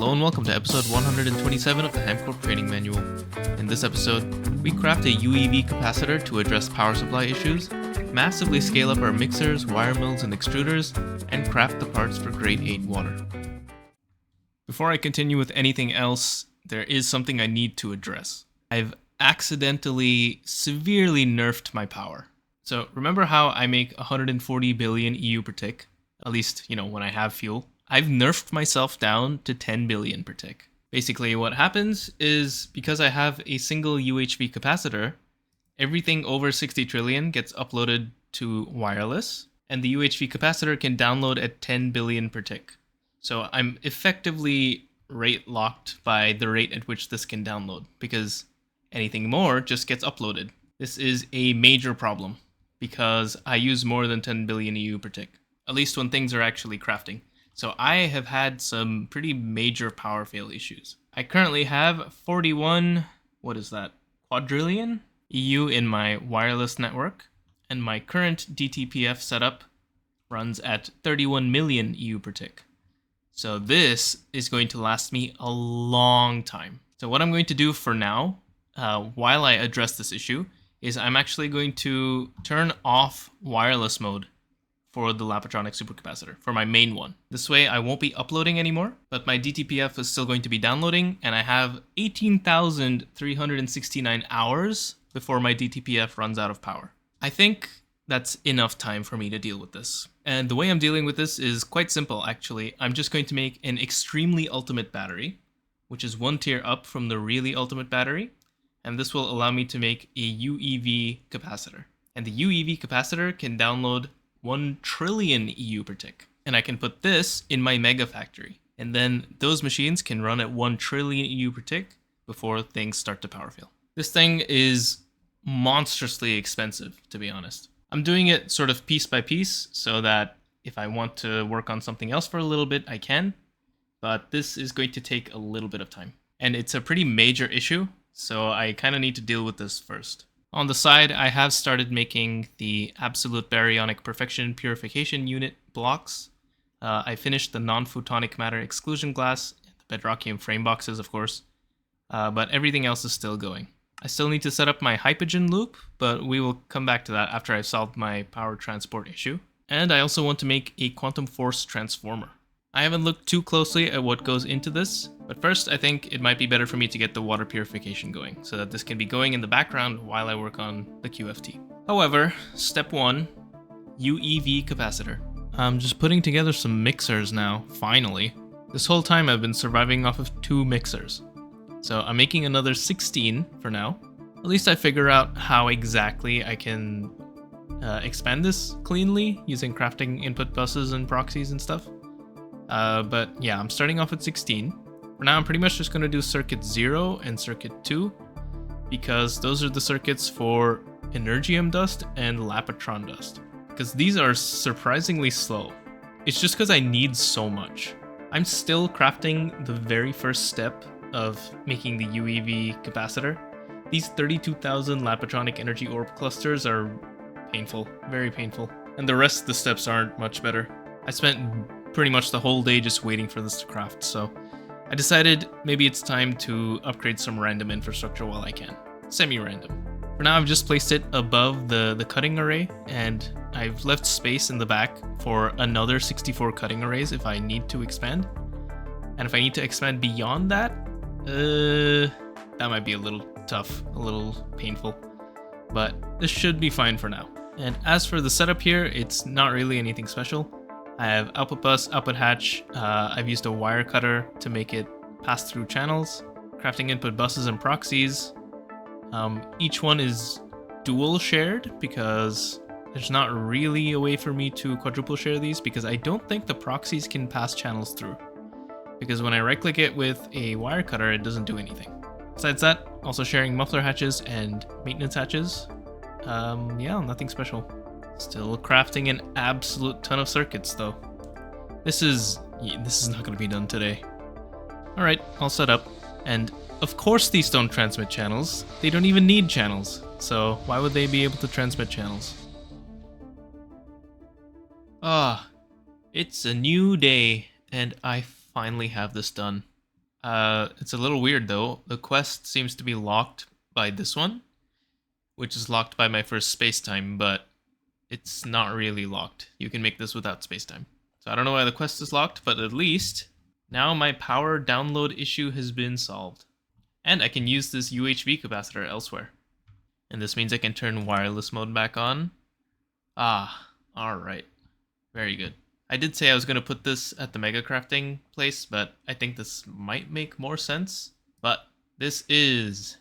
Hello and welcome to episode 127 of the HamCorp Training Manual. In this episode, we craft a UEV capacitor to address power supply issues, massively scale up our mixers, wire mills, and extruders, and craft the parts for grade 8 water. Before I continue with anything else, there is something I need to address. I've accidentally severely nerfed my power. So remember how I make 140 billion EU per tick? At least, when I have fuel. I've nerfed myself down to 10 billion per tick. Basically, what happens is because I have a single UHV capacitor, everything over 60 trillion gets uploaded to wireless, and the UHV capacitor can download at 10 billion per tick. So I'm effectively rate locked by the rate at which this can download, because anything more just gets uploaded. This is a major problem, because I use more than 10 billion EU per tick, at least when things are actually crafting. So I have had some pretty major power fail issues. I currently have 41, quadrillion EU in my wireless network, and my current DTPF setup runs at 31 million EU per tick. So this is going to last me a long time. So what I'm going to do for now, while I address this issue, is I'm actually going to turn off wireless mode for the Lapatronic supercapacitor, for my main one. This way I won't be uploading anymore, but my DTPF is still going to be downloading, and I have 18,369 hours before my DTPF runs out of power. I think that's enough time for me to deal with this. And the way I'm dealing with this is quite simple, actually. I'm just going to make an extremely ultimate battery, which is one tier up from the really ultimate battery, and this will allow me to make a UEV capacitor. And the UEV capacitor can download 1 trillion EU per tick. And I can put this in my mega factory. And then those machines can run at 1 trillion EU per tick before things start to power fail. This thing is monstrously expensive, to be honest. I'm doing it sort of piece by piece so that if I want to work on something else for a little bit, I can. But this is going to take a little bit of time. And it's a pretty major issue, so I kind of need to deal with this first. On the side, I have started making the Absolute Baryonic Perfection Purification Unit blocks. I finished the non-photonic matter exclusion glass, the Bedrockium frame boxes, of course, but everything else is still going. I still need to set up my Hypogen loop, but we will come back to that after I've solved my power transport issue. And I also want to make a quantum force transformer. I haven't looked too closely at what goes into this, but first I think it might be better for me to get the water purification going, so that this can be going in the background while I work on the QFT. However, step 1, UEV capacitor. I'm just putting together some mixers now, finally. This whole time I've been surviving off of 2 mixers. So I'm making another 16 for now. At least I figure out how exactly I can expand this cleanly using crafting input buses and proxies and stuff. But yeah, I'm starting off at 16. For now, I'm pretty much just going to do circuit 0 and circuit 2, because those are the circuits for Energium dust and Lapatron dust. Because these are surprisingly slow. It's just because I need so much. I'm still crafting the very first step of making the UEV capacitor. These 32,000 Lapatronic energy orb clusters are painful, very painful. And the rest of the steps aren't much better. I spent pretty much the whole day just waiting for this to craft, so I decided maybe it's time to upgrade some random infrastructure while I can. Semi-random. For now, I've just placed it above the cutting array, and I've left space in the back for another 64 cutting arrays if I need to expand. And if I need to expand beyond that, that might be a little tough, a little painful, but this should be fine for now. And as for the setup here, it's not really anything special. I have output bus, output hatch. I've used a wire cutter to make it pass through channels, crafting input buses and proxies. Each one is dual shared because there's not really a way for me to quadruple share these, because I don't think the proxies can pass channels through. Because when I right click it with a wire cutter, it doesn't do anything. Besides that, also sharing muffler hatches and maintenance hatches. Yeah, nothing special. Still crafting an absolute ton of circuits though. This is not going to be done today. Alright, all set up. And of course these don't transmit channels. They don't even need channels. So why would they be able to transmit channels? It's a new day and I finally have this done. It's a little weird though. The quest seems to be locked by this one, which is locked by my first spacetime, but it's not really locked. You can make this without spacetime. So I don't know why the quest is locked, but at least now my power download issue has been solved. And I can use this UHV capacitor elsewhere. And this means I can turn wireless mode back on. Ah, alright. Very good. I did say I was going to put this at the mega crafting place, but I think this might make more sense. But this is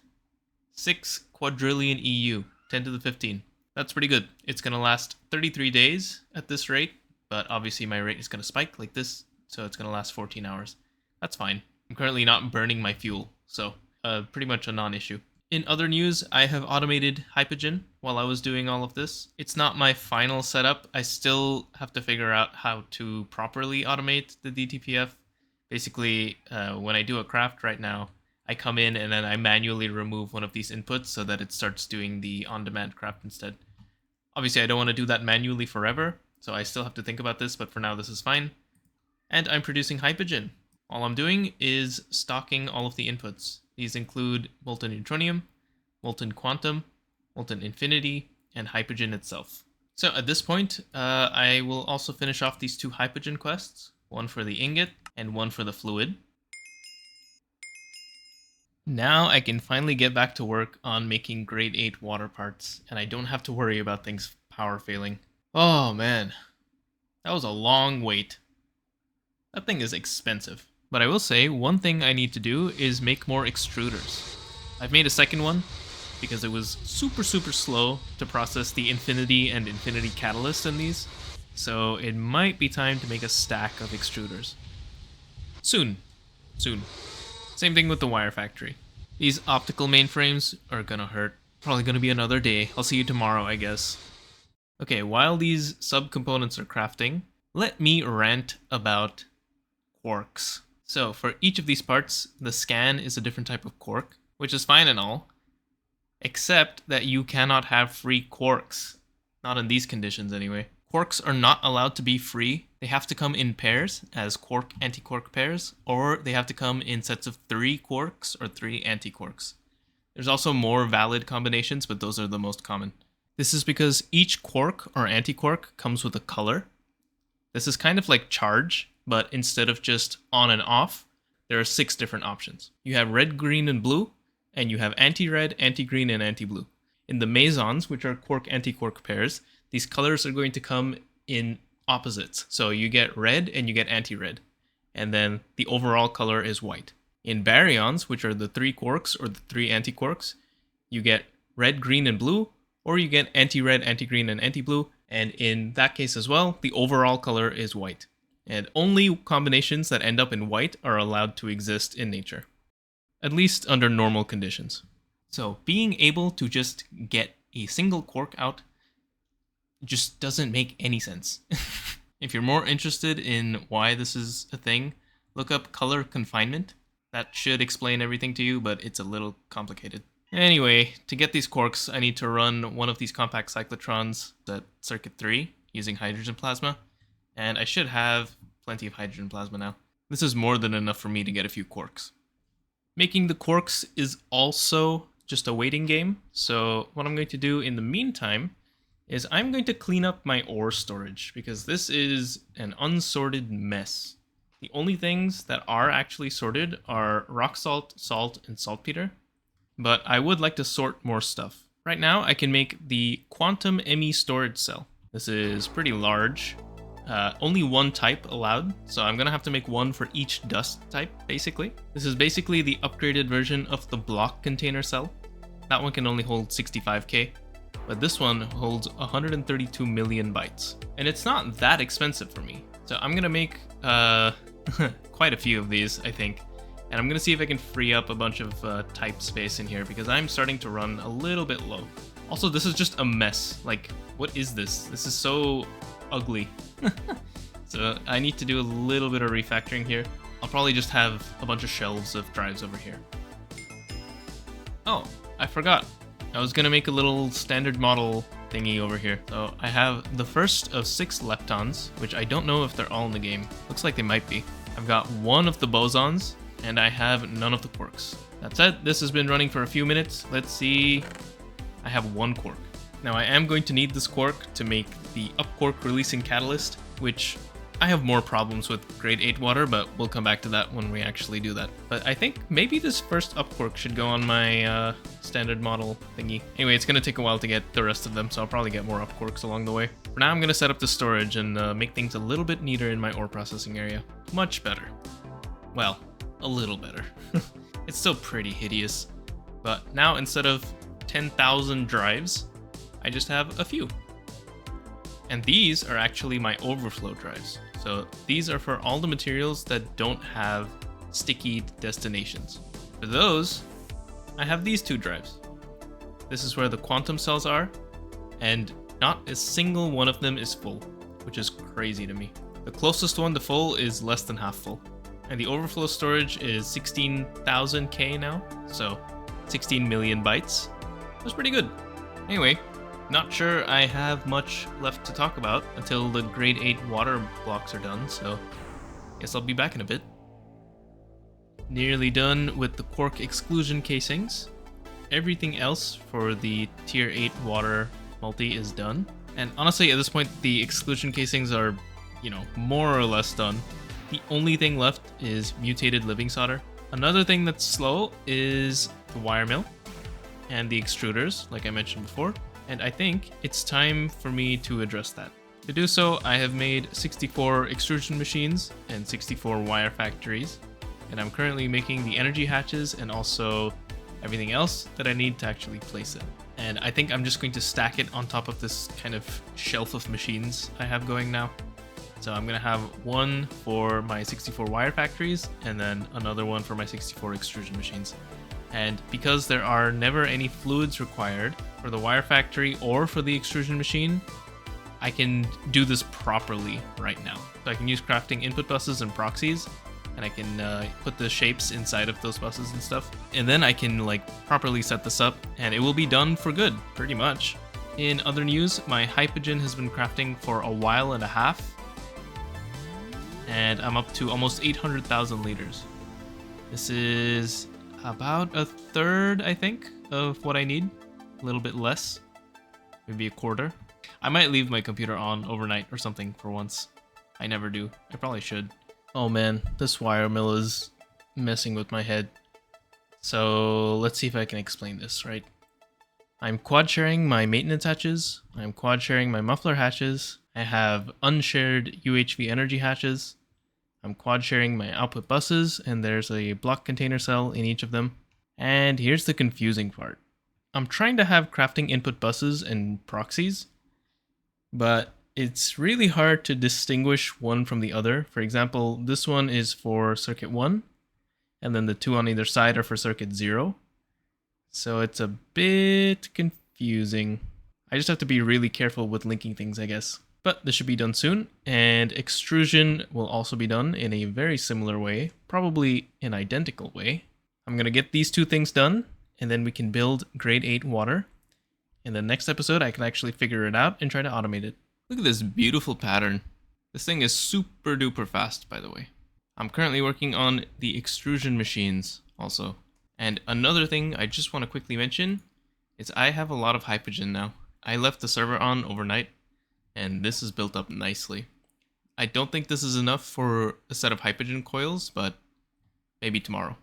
6 quadrillion EU, 10 to the 15. That's pretty good. It's going to last 33 days at this rate, but obviously my rate is going to spike like this, so it's going to last 14 hours. That's fine. I'm currently not burning my fuel, so pretty much a non-issue. In other news, I have automated Hypogen while I was doing all of this. It's not my final setup. I still have to figure out how to properly automate the DTPF. Basically, when I do a craft right now, I come in and then I manually remove one of these inputs so that it starts doing the on-demand craft instead. Obviously, I don't want to do that manually forever, so I still have to think about this, but for now this is fine. And I'm producing Hypogen. All I'm doing is stocking all of the inputs. These include molten neutronium, molten quantum, molten infinity, and Hypogen itself. So at this point, I will also finish off these 2 Hypogen quests, one for the ingot and one for the fluid. Now I can finally get back to work on making grade 8 water parts, and I don't have to worry about things power failing. Oh man, that was a long wait. That thing is expensive. But I will say, one thing I need to do is make more extruders. I've made a second one because it was super slow to process the infinity and infinity catalyst in these. So it might be time to make a stack of extruders. Soon. Same thing with the wire factory. These optical mainframes are gonna hurt. Probably gonna be another day. I'll see you tomorrow, I guess. Okay, while these subcomponents are crafting, let me rant about Quirks. So for each of these parts, the scan is a different type of quark, which is fine and all, except that you cannot have free quarks. Not in these conditions anyway. Quarks are not allowed to be free. They have to come in pairs as quark-antiquark pairs, or they have to come in sets of 3 quarks or 3 antiquarks. There's also more valid combinations, but those are the most common. This is because each quark or antiquark comes with a color. This is kind of like charge, but instead of just on and off, there are 6 different options. You have red, green, and blue, and you have anti-red, anti-green, and anti-blue. In the mesons, which are quark-antiquark pairs, these colors are going to come in opposites. So you get red and you get anti-red, and then the overall color is white. In baryons, which are the 3 quarks or the 3 antiquarks, you get red, green, and blue, or you get anti-red, anti-green, and anti-blue, and in that case as well, the overall color is white. And only combinations that end up in white are allowed to exist in nature, at least under normal conditions. So being able to just get a single quark out just doesn't make any sense. If you're more interested in why this is a thing, look up color confinement. That should explain everything to you, but it's a little complicated. Anyway, to get these quarks, I need to run one of these compact cyclotrons at circuit 3 using hydrogen plasma. And I should have plenty of hydrogen plasma now. This is more than enough for me to get a few quarks. Making the quarks is also just a waiting game. So what I'm going to do in the meantime is I'm going to clean up my ore storage because this is an unsorted mess. The only things that are actually sorted are rock salt, salt, and saltpeter. But I would like to sort more stuff. Right now I can make the quantum ME storage cell. This is pretty large. Only one type allowed, so I'm gonna have to make one for each dust type, basically. This is basically the upgraded version of the block container cell. That one can only hold 65k, but this one holds 132 million bytes. And it's not that expensive for me, so I'm gonna make quite a few of these, I think. And I'm gonna see if I can free up a bunch of type space in here, because I'm starting to run a little bit low. Also, this is just a mess. Like, what is this? This is so ugly. So I need to do a little bit of refactoring here. I'll probably just have a bunch of shelves of drives over here. Oh, I forgot. I was gonna make a little standard model thingy over here. So I have the first of 6 leptons, which I don't know if they're all in the game. Looks like they might be. I've got one of the bosons, and I have none of the quirks. That said, this has been running for a few minutes. Let's see. I have 1 quirk. Now I am going to need this quirk to make the up quirk releasing catalyst, which I have more problems with grade 8 water, but we'll come back to that when we actually do that. But I think maybe this first up quirk should go on my standard model thingy. Anyway, it's going to take a while to get the rest of them, so I'll probably get more up quirks along the way. For now, I'm going to set up the storage and make things a little bit neater in my ore processing area. Much better. Well, a little better. It's still pretty hideous, but now instead of 10,000 drives, I just have a few. And these are actually my overflow drives. So these are for all the materials that don't have sticky destinations. For those, I have these 2 drives. This is where the quantum cells are, and not a single one of them is full, which is crazy to me. The closest one to full is less than half full. And the overflow storage is 16,000 K now, so 16 million bytes. That's pretty good. Anyway, not sure I have much left to talk about until the grade 8 water blocks are done, so guess I'll be back in a bit. Nearly done with the quark exclusion casings. Everything else for the tier 8 water multi is done. And honestly, at this point, the exclusion casings are, more or less done. The only thing left is mutated living solder. Another thing that's slow is the wire mill and the extruders, like I mentioned before. And I think it's time for me to address that. To do so, I have made 64 extrusion machines and 64 wire factories. And I'm currently making the energy hatches and also everything else that I need to actually place it. And I think I'm just going to stack it on top of this kind of shelf of machines I have going now. So I'm going to have one for my 64 wire factories and then another one for my 64 extrusion machines. And because there are never any fluids required for the wire factory or for the extrusion machine, I can do this properly right now. So I can use crafting input buses and proxies, and I can put the shapes inside of those buses and stuff. And then I can properly set this up, and it will be done for good, pretty much. In other news, my Hypogen has been crafting for a while and a half, and I'm up to almost 800,000 liters. This is about a third, I think, of what I need. A little bit less, maybe a quarter. I might leave my computer on overnight or something for once. I never do. I probably should. Oh man, this wire mill is messing with my head. So let's see if I can explain this, right? I'm quad sharing my maintenance hatches. I'm quad sharing my muffler hatches. I have unshared UHV energy hatches. I'm quad sharing my output buses, and there's a block container cell in each of them. And here's the confusing part. I'm trying to have crafting input buses and proxies, but it's really hard to distinguish one from the other. For example, this one is for circuit 1, and then the 2 on either side are for circuit 0. So it's a bit confusing. I just have to be really careful with linking things, I guess. But this should be done soon, and extrusion will also be done in a very similar way, probably an identical way. I'm going to get these 2 things done, and then we can build grade 8 water. In the next episode, I can actually figure it out and try to automate it. Look at this beautiful pattern. This thing is super duper fast, by the way. I'm currently working on the extrusion machines also. And another thing I just want to quickly mention is I have a lot of Hypogen now. I left the server on overnight, and this is built up nicely. I don't think this is enough for a set of Hypogen coils, but maybe tomorrow.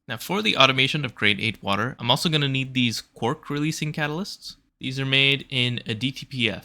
Now for the automation of grade 8 water, I'm also going to need these quark releasing catalysts. These are made in a DTPF.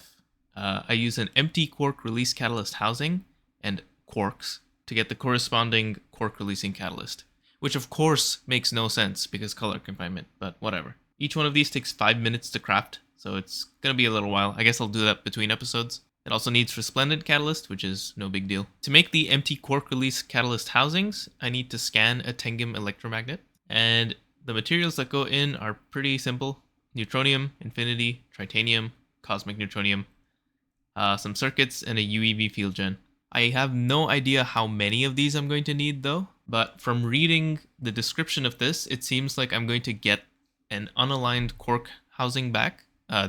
I use an empty quark release catalyst housing and Quirks to get the corresponding quark releasing catalyst, which of course makes no sense because color confinement, but whatever. Each one of these takes 5 minutes to craft, so it's going to be a little while. I guess I'll do that between episodes. It also needs resplendent catalyst, which is no big deal. To make the empty quark release catalyst housings, I need to scan a Tengium electromagnet, and the materials that go in are pretty simple. Neutronium, infinity, tritanium, cosmic neutronium, some circuits, and a UEV field gen. I have no idea how many of these I'm going to need though, but from reading the description of this, it seems like I'm going to get an unaligned quark housing back.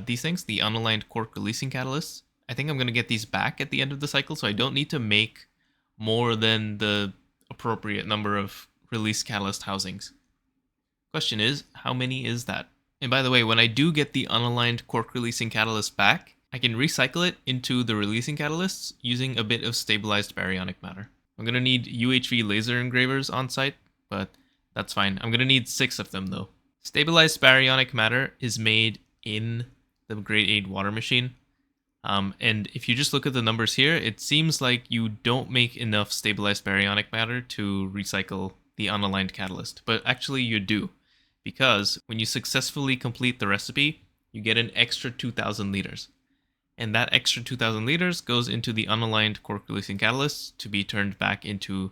These things, the unaligned quark releasing catalysts, I think I'm going to get these back at the end of the cycle, so I don't need to make more than the appropriate number of release catalyst housings. Question is, how many is that? And by the way, when I do get the unaligned quark releasing catalyst back, I can recycle it into the releasing catalysts using a bit of stabilized baryonic matter. I'm going to need UHV laser engravers on site, but that's fine. I'm going to need 6 of them though. Stabilized baryonic matter is made in the grade 8 water machine. And if you just look at the numbers here, it seems like you don't make enough stabilized baryonic matter to recycle the unaligned catalyst, but actually you do, because when you successfully complete the recipe, you get an extra 2,000 liters. And that extra 2,000 liters goes into the unaligned quark releasing catalyst to be turned back into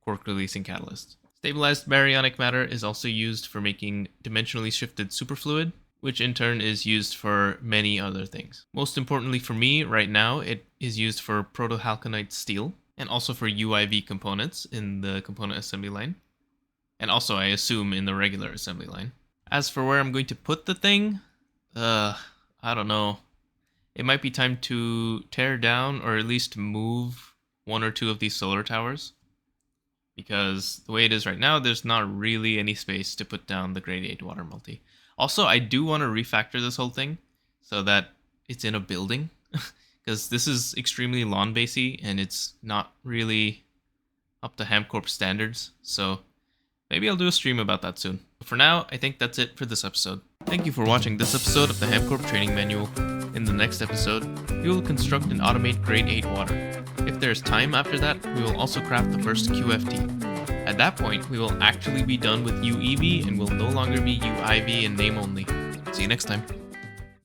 quark releasing catalyst. Stabilized baryonic matter is also used for making dimensionally shifted superfluid, which in turn is used for many other things. Most importantly for me right now, it is used for protohalconite steel and also for UIV components in the component assembly line. And also, I assume, in the regular assembly line. As for where I'm going to put the thing, I don't know. It might be time to tear down or at least move 1 or 2 of these solar towers. Because the way it is right now, there's not really any space to put down the grade 8 water multi. Also, I do want to refactor this whole thing so that it's in a building. Because this is extremely lawn-basy and it's not really up to HamCorp standards. So maybe I'll do a stream about that soon. But for now, I think that's it for this episode. Thank you for watching this episode of the HamCorp Training Manual. In the next episode, we will construct and automate grade 8 water. If there is time after that, we will also craft the first QFT. At that point, we will actually be done with UEV and will no longer be UIV in name only. See you next time.